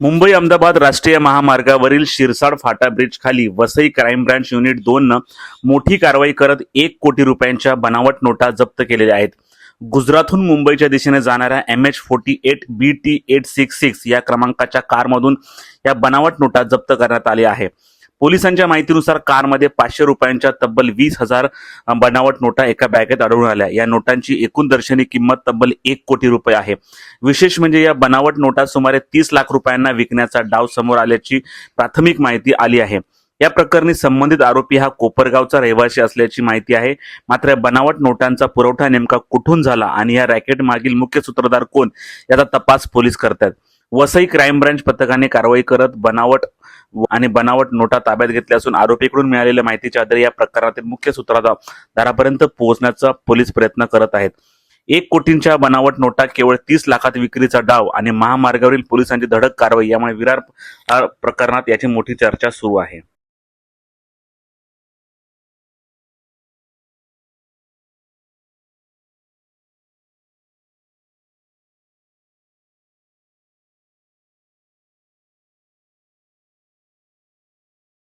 मुंबई अहमदाबाद राष्ट्रीय महामार्गावरील शिरसाड फाटा ब्रिज खाली वसई क्राईम ब्रांच युनिट 2 न मोठी कारवाई करत 1 कोटी रुपयांच्या बनावट नोटा जप्त केलेल्या आहेत। गुजरातहून मुंबईच्या दिशेने जाणाऱ्या MH48BT866 या क्रमांकाच्या कारमधून या बनावट नोटा जप्त करण्यात आल्या आहे। पोलिसांच्या माहितीनुसार कारमध्ये 500 रुपयांच्या तब्बल 20,000 बनावट नोटा एका बॅगेत आढळून आल्या। या नोटांची एकूण दर्शनी किंमत तब्बल 1 कोटी रुपये आहे। विशेष म्हणजे या बनावट नोटा सुमारे 30 लाख रुपयांना विकण्याचा डाव समोर आल्याची प्राथमिक माहिती आली आहे। या प्रकरणी संबंधित आरोपी हा कोपरगावचा रहिवासी असल्याची माहिती आहे। मात्र या बनावट नोटांचा पुरवठा नेमका कुठून झाला आणि या रॅकेट मागील मुख्य सूत्रधार कोण याचा तपास पोलीस करतात। वसई क्राईम ब्रांच पथकाने कारवाई करत बनावट नोटा ताब्यात घेतल्या असून आरोपीकडून मिळालेल्या माहितीच्या आधारे या प्रकरणातील मुख्य सूत्रधारापर्यंत पोहोचण्याचा पोलीस प्रयत्न करत आहेत। 1 कोटींच्या बनावट नोटा केवळ 30 लाखात विक्रीचा डाव आणि महामार्गावरील पोलिसांची धडक कारवाई यामुळे विरार प्रकरणात याची मोठी चर्चा सुरू आहे।